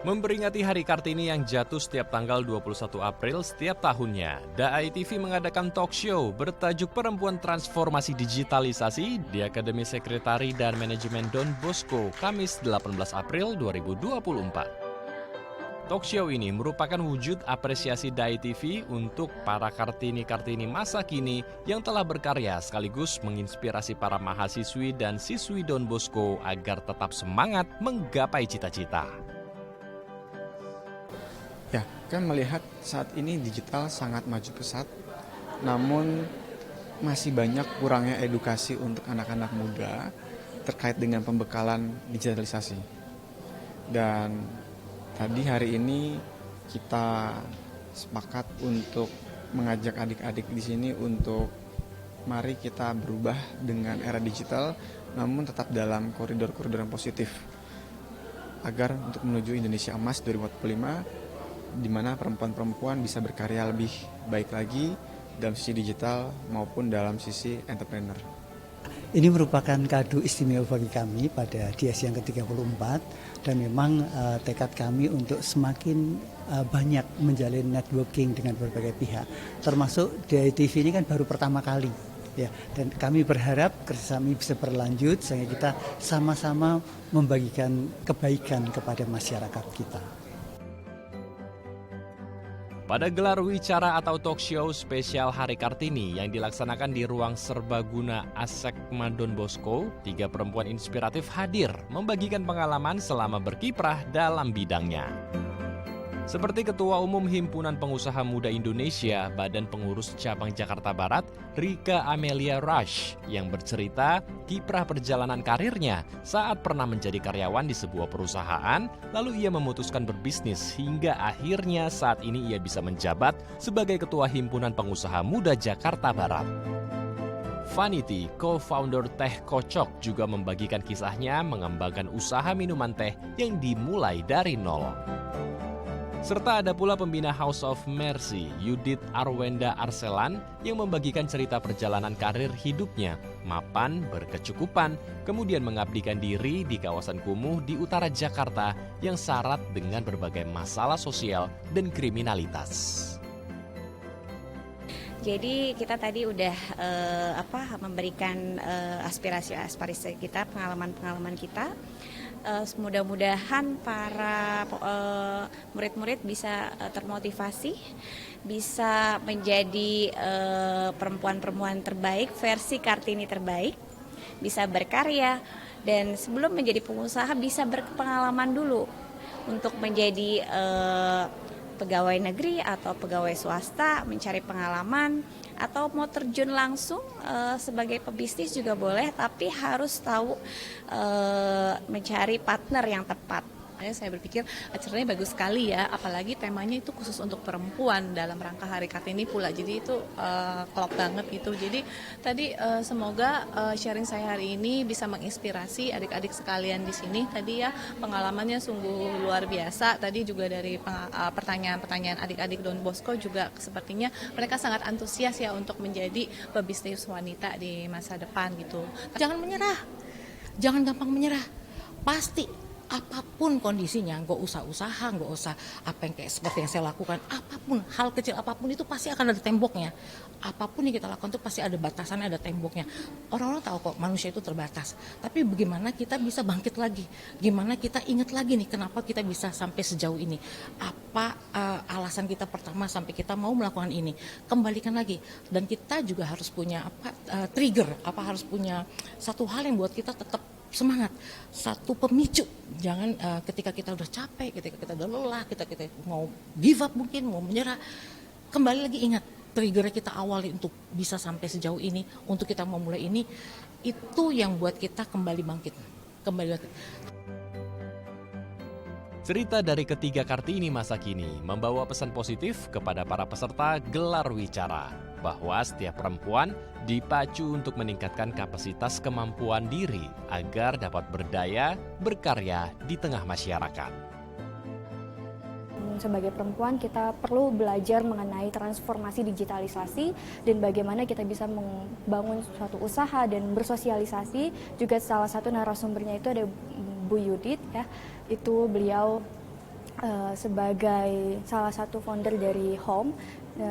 Memperingati Hari Kartini yang jatuh setiap tanggal 21 April setiap tahunnya, DAI TV mengadakan talk show bertajuk Perempuan Transformasi Digitalisasi di Akademi Sekretari dan Manajemen Don Bosco, Kamis 18 April 2024. Talk show ini merupakan wujud apresiasi DAI TV untuk para Kartini-Kartini masa kini yang telah berkarya sekaligus menginspirasi para mahasiswi dan siswi Don Bosco agar tetap semangat menggapai cita-cita. Ya, kan melihat saat ini digital sangat maju pesat, namun masih banyak kurangnya edukasi untuk anak-anak muda terkait dengan pembekalan digitalisasi. Dan tadi hari ini kita sepakat untuk mengajak adik-adik di sini untuk mari kita berubah dengan era digital, namun tetap dalam koridor-koridor yang positif agar untuk menuju Indonesia Emas 2045 di mana perempuan-perempuan bisa berkarya lebih baik lagi dalam sisi digital maupun dalam sisi entrepreneur. Ini merupakan kado istimewa bagi kami pada Dias yang ke-34 dan memang tekad kami untuk semakin banyak menjalin networking dengan berbagai pihak. Termasuk DAI TV ini kan baru pertama kali. Ya, dan kami berharap kerjasama bisa berlanjut sehingga kita sama-sama membagikan kebaikan kepada masyarakat kita. Pada gelar wicara atau talk show spesial Hari Kartini yang dilaksanakan di ruang serbaguna Asekma Don Bosco, 3 perempuan inspiratif hadir membagikan pengalaman selama berkiprah dalam bidangnya. Seperti Ketua Umum Himpunan Pengusaha Muda Indonesia, Badan Pengurus Cabang Jakarta Barat, Rika Amelia Rush, yang bercerita kiprah perjalanan karirnya saat pernah menjadi karyawan di sebuah perusahaan, lalu ia memutuskan berbisnis hingga akhirnya saat ini ia bisa menjabat sebagai Ketua Himpunan Pengusaha Muda Jakarta Barat. Vanity, co-founder Teh Kocok, juga membagikan kisahnya mengembangkan usaha minuman teh yang dimulai dari nol. Serta ada pula pembina House of Mercy, Yudit Arwenda Arselan, yang membagikan cerita perjalanan karir hidupnya, mapan, berkecukupan, kemudian mengabdikan diri di kawasan kumuh di utara Jakarta yang syarat dengan berbagai masalah sosial dan kriminalitas. Jadi kita tadi udah memberikan aspirasi kita, pengalaman-pengalaman kita. Mudah-mudahan para murid-murid bisa termotivasi, bisa menjadi perempuan-perempuan terbaik, versi Kartini terbaik, bisa berkarya, dan sebelum menjadi pengusaha bisa berpengalaman dulu untuk menjadi pegawai negeri atau pegawai swasta, mencari pengalaman, atau mau terjun langsung sebagai pebisnis juga boleh, tapi harus tahu mencari partner yang tepat. Saya berpikir acaranya bagus sekali ya, apalagi temanya itu khusus untuk perempuan dalam rangka Hari Kartini pula, jadi itu klop banget gitu. Jadi tadi semoga sharing saya hari ini bisa menginspirasi adik-adik sekalian di sini. Tadi ya pengalamannya sungguh luar biasa. Tadi juga dari pertanyaan-pertanyaan adik-adik Don Bosco juga sepertinya mereka sangat antusias ya untuk menjadi pebisnis wanita di masa depan gitu. Jangan menyerah, jangan gampang menyerah, pasti. Apapun kondisinya, nggak usah usaha, nggak usah apa yang kayak seperti yang saya lakukan, apapun, hal kecil apapun itu pasti akan ada temboknya. Apapun yang kita lakukan itu pasti ada batasannya, ada temboknya. Orang-orang tahu kok manusia itu terbatas. Tapi bagaimana kita bisa bangkit lagi? Gimana kita ingat lagi nih kenapa kita bisa sampai sejauh ini? Apa alasan kita pertama sampai kita mau melakukan ini? Kembalikan lagi. Dan kita juga harus punya trigger, harus punya satu hal yang buat kita tetap semangat, satu pemicu. Jangan ketika kita udah capek, ketika kita udah lelah, kita mau give up mungkin, mau menyerah, kembali lagi ingat trigger kita awal untuk bisa sampai sejauh ini, untuk kita mau mulai ini, itu yang buat kita kembali bangkit. Cerita dari ketiga Kartini masa kini membawa pesan positif kepada para peserta gelar wicara, bahwa setiap perempuan dipacu untuk meningkatkan kapasitas kemampuan diri agar dapat berdaya, berkarya di tengah masyarakat. Sebagai perempuan kita perlu belajar mengenai transformasi digitalisasi dan bagaimana kita bisa membangun suatu usaha dan bersosialisasi. Juga salah satu narasumbernya itu ada Bu Yudit ya, itu beliau sebagai salah satu founder dari Home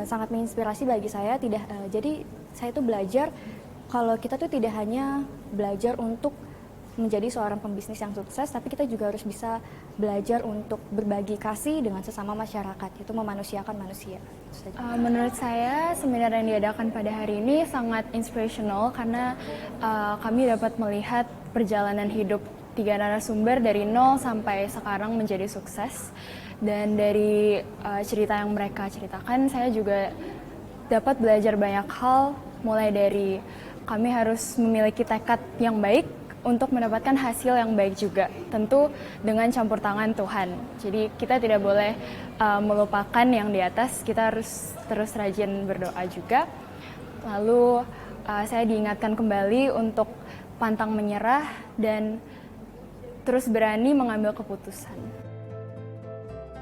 sangat menginspirasi bagi saya. Jadi saya tuh belajar kalau kita tuh tidak hanya belajar untuk menjadi seorang pembisnis yang sukses, tapi kita juga harus bisa belajar untuk berbagi kasih dengan sesama masyarakat, itu memanusiakan manusia. Menurut saya seminar yang diadakan pada hari ini sangat inspirational karena kami dapat melihat perjalanan hidup 3 narasumber dari nol sampai sekarang menjadi sukses. Dan dari cerita yang mereka ceritakan, saya juga dapat belajar banyak hal, mulai dari kami harus memiliki tekad yang baik untuk mendapatkan hasil yang baik juga, tentu dengan campur tangan Tuhan. Jadi kita tidak boleh melupakan yang di atas, kita harus terus rajin berdoa juga. Lalu saya diingatkan kembali untuk pantang menyerah dan terus berani mengambil keputusan.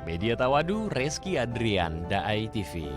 Media Tawadu, Reski Adrian, Daai TV.